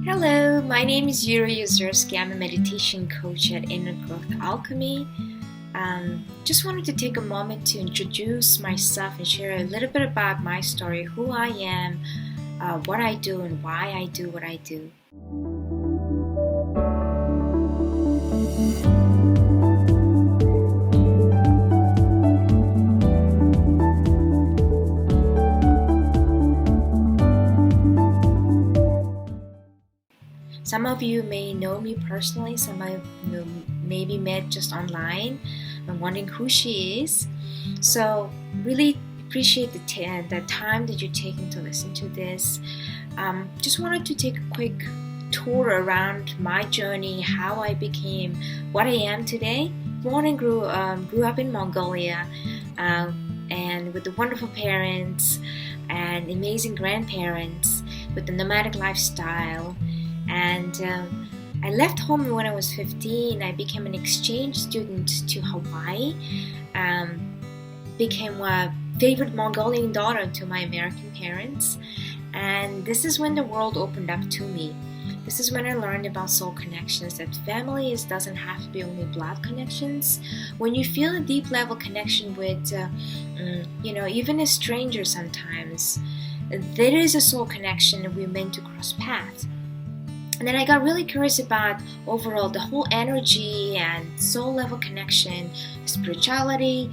Hello, my name is Yuri Yuzerski. I'm a meditation coach at Inner Growth Alchemy. Just wanted to take a moment to introduce myself and share a little bit about my story, who I am, what I do, and why I do what I do. Some of you may know me personally, some of you maybe met just online and wondering who she is. So really appreciate the time that you're taking to listen to this. Just wanted to take a quick tour around my journey, how I became what I am today. Born and grew up in Mongolia, and with the wonderful parents and amazing grandparents with the nomadic lifestyle. And I left home when I was 15. I became an exchange student to Hawaii. Became a favorite Mongolian daughter to my American parents. And this is when the world opened up to me. This is when I learned about soul connections, that family doesn't have to be only blood connections. When you feel a deep level connection with, even a stranger sometimes, there is a soul connection and we're meant to cross paths. And then I got really curious about overall the whole energy and soul level connection, spirituality.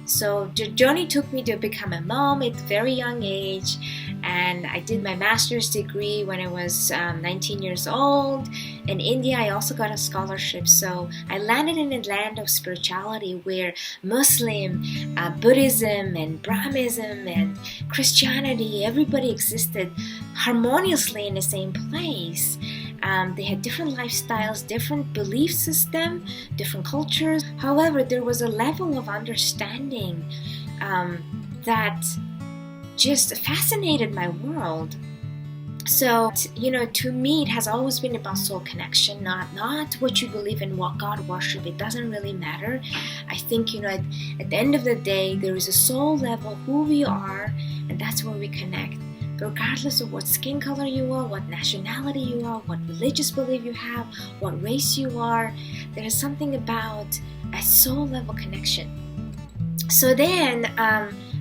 So the journey took me to become a mom at a very young age. And I did my master's degree when I was 19 years old. In India, I also got a scholarship. So I landed in a land of spirituality where Muslim, Buddhism, and Brahmanism, and Christianity, everybody existed harmoniously in the same place. They had different lifestyles, different belief system, different cultures. However, there was a level of understanding that just fascinated my world. So, to me, it has always been about soul connection, not what you believe in, what God worship. It doesn't really matter. I think, at the end of the day, there is a soul level, who we are, and that's where we connect. Regardless of what skin color you are, what nationality you are, what religious belief you have, what race you are, there is something about a soul level connection. So then,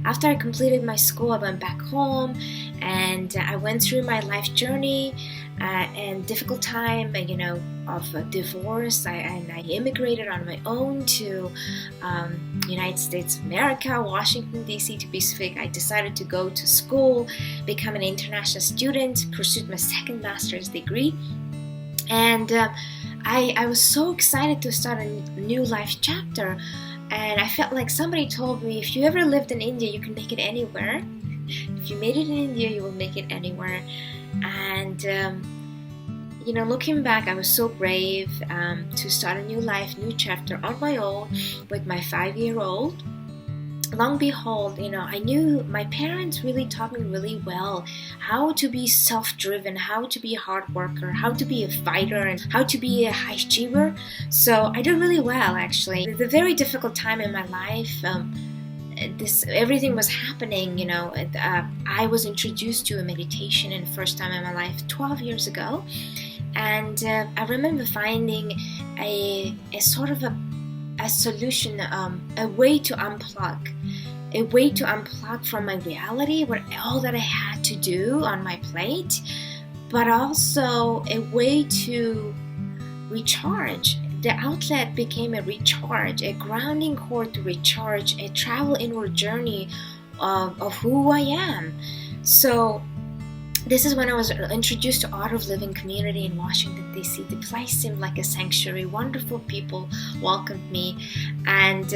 after I completed my school, I went back home and I went through my life journey and difficult time, of divorce. I immigrated on my own to United States of America, Washington, D.C. to be specific. I decided to go to school, become an international student, pursued my second master's degree. And I was so excited to start a new life chapter. And I felt like somebody told me, if you ever lived in India, you can make it anywhere. If you made it in India, you will make it anywhere. And, looking back, I was so brave to start a new life, new chapter on my own with my 5-year-old. Long behold, I knew my parents really taught me really well how to be self-driven, how to be a hard worker, how to be a fighter, and how to be a high achiever. So I did really well, actually. It's a very difficult time in my life. Everything was happening, I was introduced to a meditation in the first time in my life 12 years ago. And I remember finding a sort of a solution, a way to unplug from my reality, what all that I had to do on my plate, but also a way to recharge. The outlet became a recharge, a grounding cord to recharge, a travel inward journey of who I am. So this is when I was introduced to Art of Living community in Washington, D.C. The place seemed like a sanctuary. Wonderful people welcomed me. And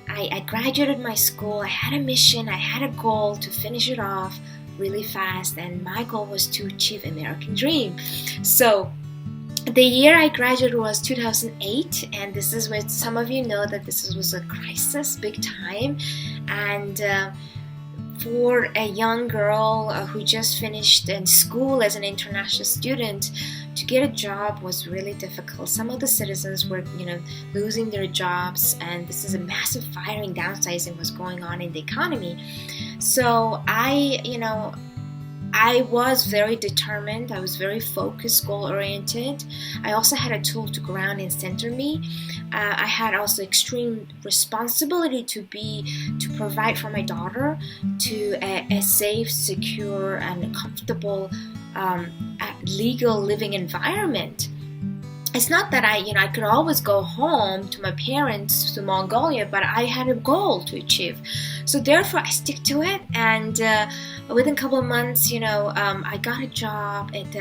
I graduated my school. I had a mission. I had a goal to finish it off really fast. And my goal was to achieve American dream. So the year I graduated was 2008. And this is where some of you know that this was a crisis, big time. And for a young girl who just finished in school as an international student, to get a job was really difficult. Some of the citizens were, losing their jobs, and this is a massive firing, downsizing was going on in the economy. So I I was very determined. I was very focused, goal-oriented. I also had a tool to ground and center me. I had also extreme responsibility to provide for my daughter to a safe, secure, and comfortable legal living environment. It's not that I could always go home to my parents to Mongolia, but I had a goal to achieve. So therefore, I stick to it. And within a couple of months, I got a job at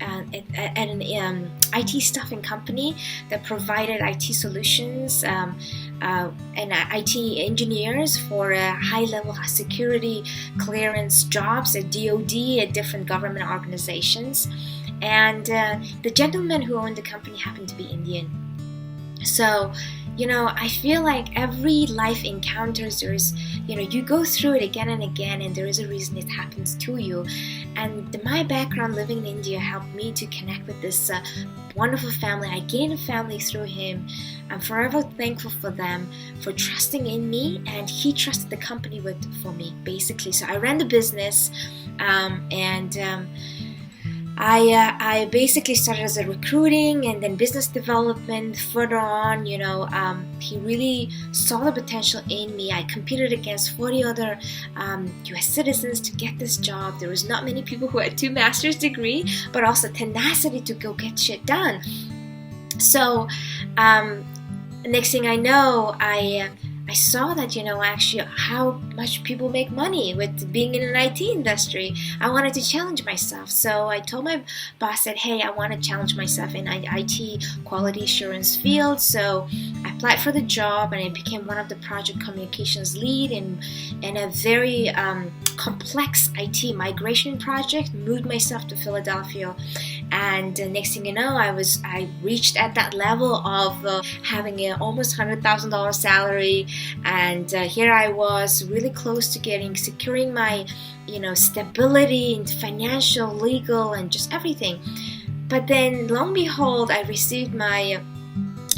an IT staffing company that provided IT solutions and IT engineers for high-level security clearance jobs at DoD, at different government organizations. And the gentleman who owned the company happened to be Indian. So, I feel like every life encounters, there's, you go through it again and again, and there is a reason it happens to you. And my background living in India helped me to connect with this wonderful family. I gained a family through him. I'm forever thankful for them, for trusting in me, and he trusted the company for me, basically. So I ran the business, I basically started as a recruiting and then business development. Further on, he really saw the potential in me. I competed against 40 other U.S. citizens to get this job. There was not many people who had 2 master's degrees, but also tenacity to go get shit done. So next thing I know, I saw that, actually how much people make money with being in an IT industry. I wanted to challenge myself. So I told my boss that, hey, I want to challenge myself in IT quality assurance field. So I applied for the job and I became one of the project communications lead in a very complex IT migration project, moved myself to Philadelphia. And next thing you know, I reached at that level of having an almost $100,000 salary, and here I was really close to securing my, stability in financial, legal, and just everything. But then, lo and behold, I received my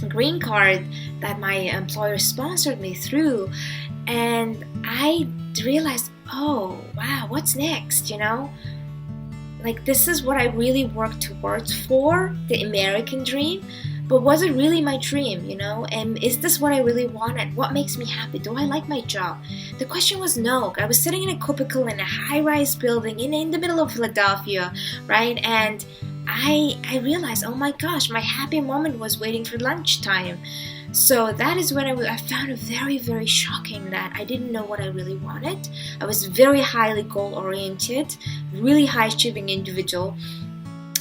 green card that my employer sponsored me through, and I realized, oh wow, what's next? Like, this is what I really worked towards for, the American dream. But was it really my dream, And is this what I really wanted? What makes me happy? Do I like my job? The question was no. I was sitting in a cubicle in a high-rise building in the middle of Philadelphia, right? And I realized, oh my gosh, my happy moment was waiting for lunchtime. So that is when I found it very, very shocking that I didn't know what I really wanted. I was very highly goal-oriented, really high-achieving individual.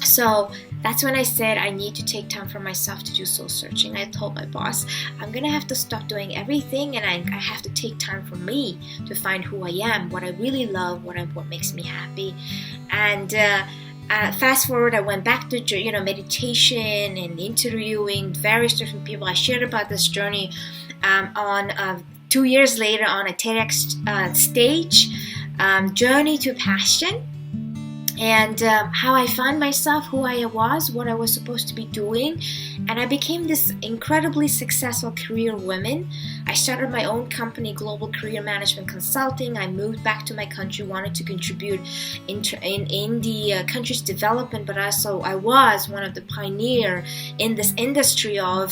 So that's when I said I need to take time for myself to do soul searching. I told my boss, I'm going to have to stop doing everything, and I have to take time for me to find who I am, what I really love, what makes me happy. And fast forward, I went back to meditation and interviewing various different people. I shared about this journey on 2 years later on a TEDx stage, Journey to Passion. And how I found myself, who I was, what I was supposed to be doing. And I became this incredibly successful career woman. I started my own company, Global Career Management Consulting. I moved back to my country, wanted to contribute in the country's development, but also I was one of the pioneers in this industry of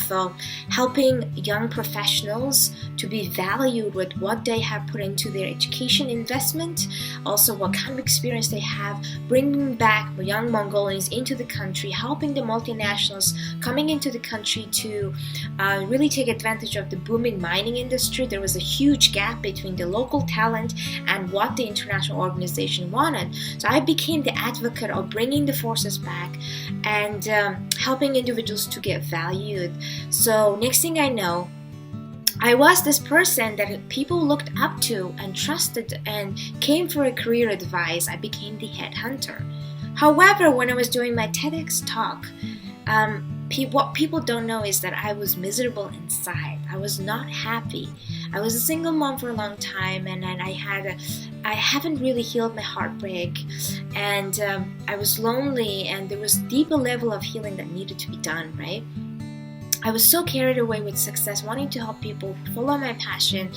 helping young professionals to be valued with what they have put into their education investment, also what kind of experience they have, bringing back young Mongolians into the country, helping the multinationals coming into the country to really take advantage of the booming mining industry. There was a huge gap between the local talent and what the international organization wanted. So I became the advocate of bringing the forces back and helping individuals to get valued. So next thing I know, I was this person that people looked up to and trusted and came for a career advice. I became the headhunter. However, when I was doing my TEDx talk, what people don't know is that I was miserable inside. I was not happy. I was a single mom for a long time, and then I haven't really healed my heartbreak, and I was lonely, and there was deeper level of healing that needed to be done, right? I was so carried away with success, wanting to help people, follow my passion,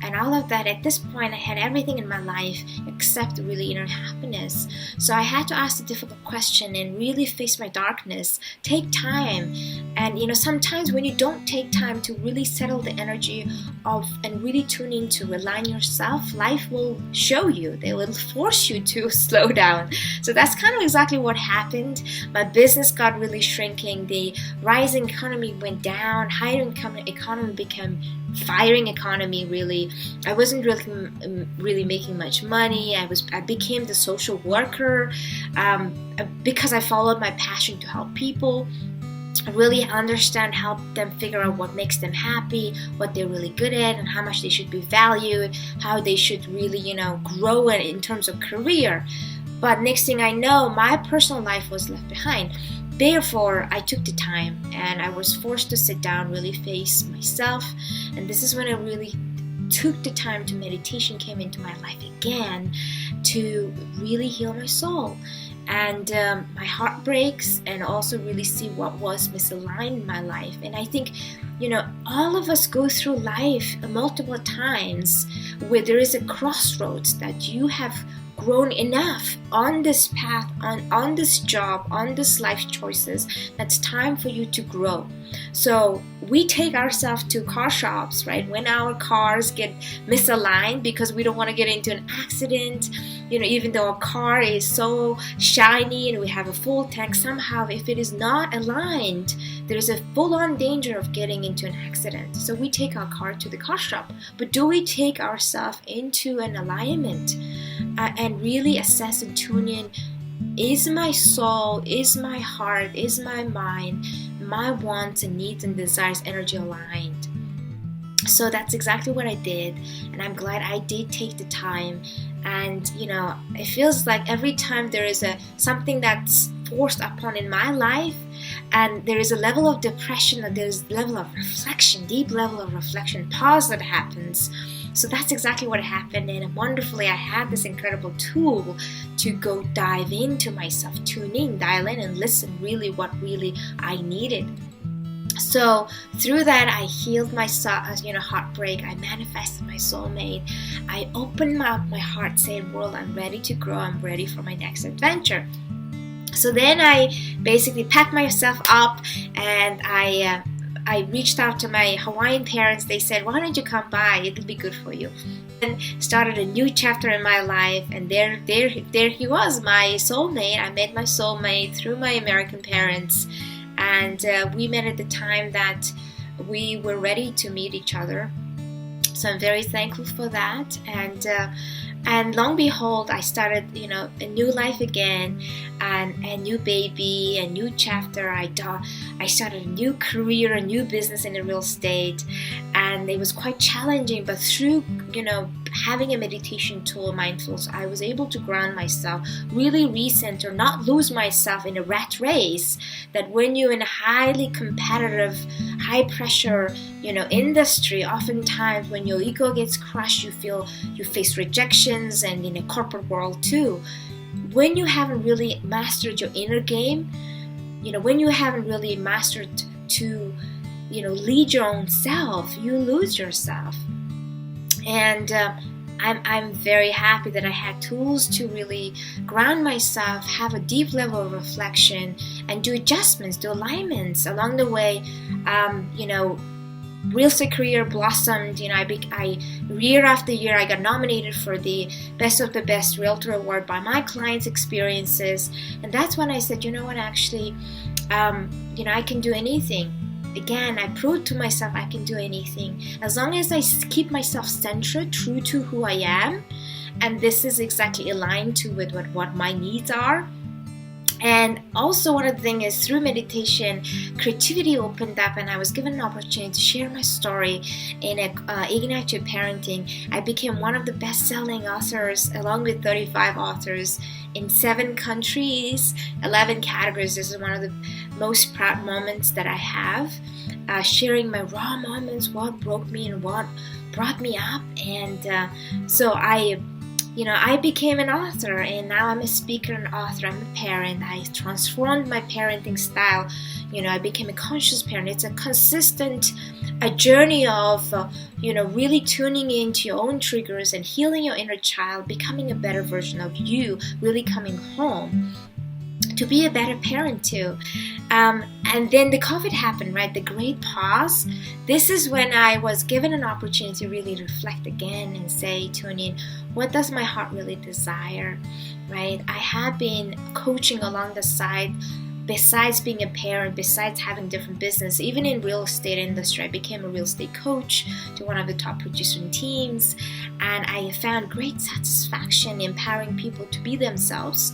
and all of that. At this point, I had everything in my life except really inner happiness. So I had to ask the difficult question and really face my darkness. Take time. And sometimes when you don't take time to really settle the energy of and really tune in to rely on yourself, life will show you. They will force you to slow down. So that's kind of exactly what happened. My business got really shrinking. The rising economy went down. Higher income economy became firing economy. Really, I wasn't really making much money. I became the social worker because I followed my passion to help people really understand, help them figure out what makes them happy, what they're really good at, and how much they should be valued, how they should really grow in terms of career. But next thing I know, my personal life was left behind. Therefore, I took the time and I was forced to sit down, really face myself. And this is when I really took the time to meditation came into my life again to really heal my soul and my heartbreaks, and also really see what was misaligned in my life. And I think, all of us go through life multiple times where there is a crossroads that you have grown enough on this path, on this job, on this life choices, that's time for you to grow. So we take ourselves to car shops, right? When our cars get misaligned because we don't want to get into an accident, even though a car is so shiny and we have a full tank, somehow if it is not aligned, there is a full-on danger of getting into an accident. So we take our car to the car shop. But do we take ourselves into an alignment and really assess and tune in? Is my soul, is my heart, is my mind, my wants and needs and desires energy aligned? So that's exactly what I did, and I'm glad I did take the time. And it feels like every time there is something that's forced upon in my life, and there is a level of depression, and there's a level of reflection, deep level of reflection, pause that happens. So that's exactly what happened, and wonderfully I had this incredible tool to go dive into myself, tune in, dial in, and listen really what really I needed. So through that, I healed my heartbreak. I manifested my soulmate. I opened up my heart, saying, "World, I'm ready to grow. I'm ready for my next adventure." So then I basically packed myself up, and I reached out to my Hawaiian parents. They said, "Why don't you come by? It'll be good for you." And started a new chapter in my life, and there he was, my soulmate. I met my soulmate through my American parents. And we met at the time that we were ready to meet each other. So I'm very thankful for that. And long behold, I started, a new life again, and a new baby, a new chapter. I started a new career, a new business in the real estate, and it was quite challenging. But through, having a meditation tool, mindfulness, I was able to ground myself, really recenter, not lose myself in a rat race. That when you're in a highly competitive, high pressure, industry, oftentimes when your ego gets crushed, you face rejections, and in a corporate world too. When you haven't really mastered your inner game, when you haven't really mastered to, lead your own self, you lose yourself. And I'm very happy that I had tools to really ground myself, have a deep level of reflection, and do adjustments, do alignments along the way. Real estate career blossomed. I year after year I got nominated for the Best of the Best Realtor Award by my clients' experiences, and that's when I said, actually, I can do anything. Again, I proved to myself I can do anything as long as I keep myself centered, true to who I am, and this is exactly aligned to with what my needs are. And also one of the things is through meditation, creativity opened up, and I was given an opportunity to share my story in Ignite Your Parenting. I became one of the best-selling authors along with 35 authors in 7 countries, 11 categories. This is one of the most proud moments that I have, sharing my raw moments, what broke me and what brought me up. And so I I became an author, and now I'm a speaker and author. I'm a parent. I transformed my parenting style. I became a conscious parent. It's a consistent a journey of really tuning into your own triggers and healing your inner child, becoming a better version of you, really coming home to be a better parent too. And then the COVID happened, right? The great pause. This is when I was given an opportunity to really reflect again and say, tune in, what does my heart really desire, right? I have been coaching along the side. Besides being a parent, besides having different business, even in real estate industry, I became a real estate coach to one of the top producing teams, and I found great satisfaction empowering people to be themselves.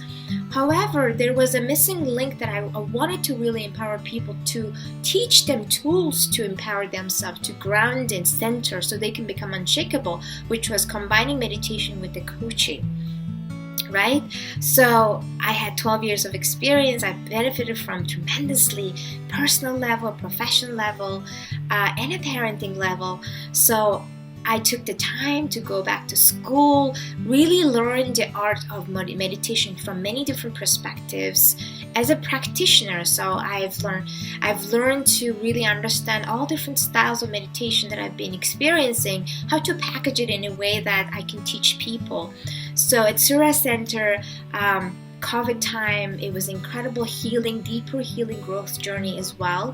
However, there was a missing link that I wanted to really empower people, to teach them tools to empower themselves, to ground and center so they can become unshakable, which was combining meditation with the coaching. Right? So I had 12 years of experience. I benefited from tremendously, personal level, professional level, and a parenting level. So I took the time to go back to school, really learn the art of meditation from many different perspectives as a practitioner. So I've learned to really understand all different styles of meditation that I've been experiencing, how to package it in a way that I can teach people. So at Surah Center, COVID time, it was incredible healing, deeper healing growth journey as well.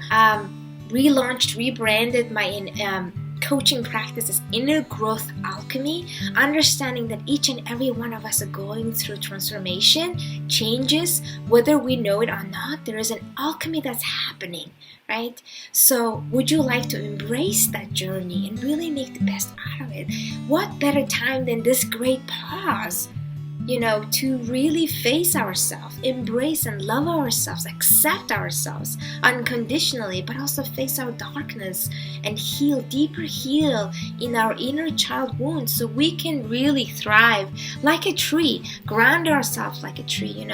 Relaunched, rebranded my coaching practice as Inner Growth Alchemy, understanding that each and every one of us are going through transformation, changes, whether we know it or not. There is an alchemy that's happening, right? So would you like to embrace that journey and really make the best out of it? What better time than this great pause, to really face ourselves, embrace and love ourselves, accept ourselves unconditionally, but also face our darkness and deeper heal in our inner child wounds so we can really thrive like a tree, ground ourselves like a tree.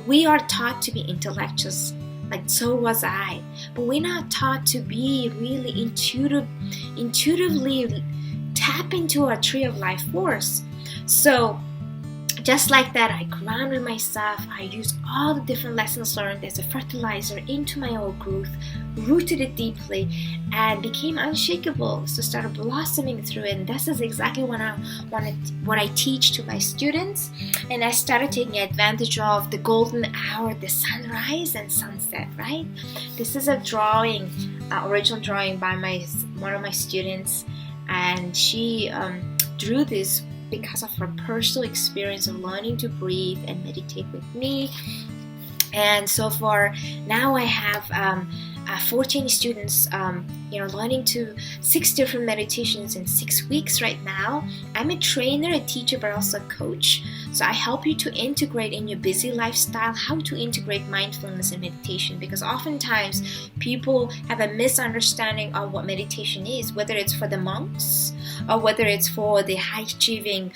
We are taught to be intellectuals, like so was I, but we're not taught to be really intuitively tap into our tree of life force. So just like that, I grounded myself. I used all the different lessons learned as a fertilizer into my own growth, rooted it deeply, and became unshakable. So started blossoming through it. And this is exactly what I teach to my students. And I started taking advantage of the golden hour, the sunrise and sunset, right? This is a drawing, original drawing by one of my students. And she drew this because of her personal experience of learning to breathe and meditate with me. And so far, now I have 14 students, learning to 6 different meditations in 6 weeks right now. I'm a trainer, a teacher, but also a coach. So I help you to integrate in your busy lifestyle, how to integrate mindfulness and meditation, because oftentimes people have a misunderstanding of what meditation is, whether it's for the monks or whether it's for the high-achieving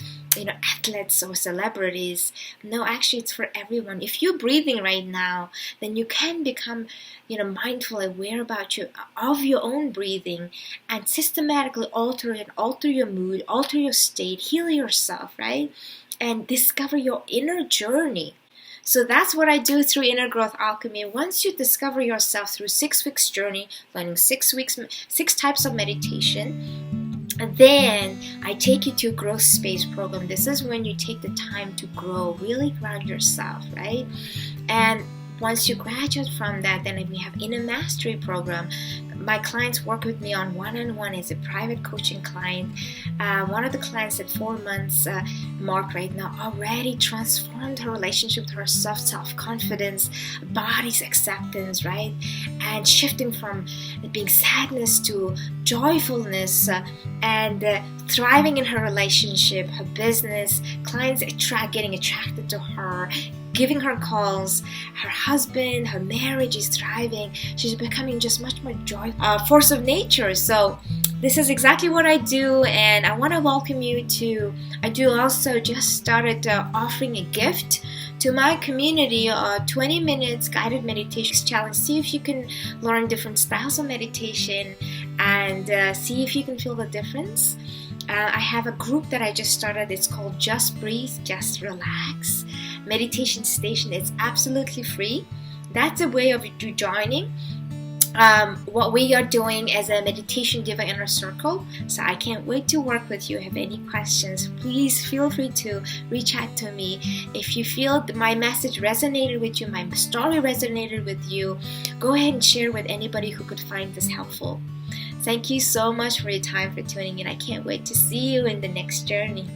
athletes or celebrities. No, actually it's for everyone. If you're breathing right now, then you can become mindful, aware of your own breathing, and systematically alter your mood, alter your state, heal yourself, right? And discover your inner journey. So that's what I do through Inner Growth Alchemy. Once you discover yourself through 6 weeks journey, learning 6 types of meditation, and then I take you to a growth space program. This is when you take the time to grow, really ground yourself, right? And once you graduate from that, then we have Inner Mastery program. My clients work with me on one-on-one as a private coaching client. One of the clients at 4 months mark right now already transformed her relationship to herself, self-confidence, body's acceptance, right? And shifting from being sadness to joyfulness, and thriving in her relationship, her business, clients getting attracted to her, giving her calls, her husband, her marriage is thriving. She's becoming just much more joyful, force of nature. So this is exactly what I do, and I want to welcome you to, I do also just started offering a gift to my community, 20 minutes guided meditation challenge. See if you can learn different styles of meditation and see if you can feel the difference. I have a group that I just started. It's called Just Breathe, Just Relax Meditation Station. It's absolutely free. That's a way of you joining what we are doing as a meditation diva inner circle. So I can't wait to work with you. If you have any questions, please feel free to reach out to me. If you feel my message resonated with you, my story resonated with you, go ahead and share with anybody who could find this helpful. Thank you so much for your time, for tuning in. I can't wait to see you in the next journey.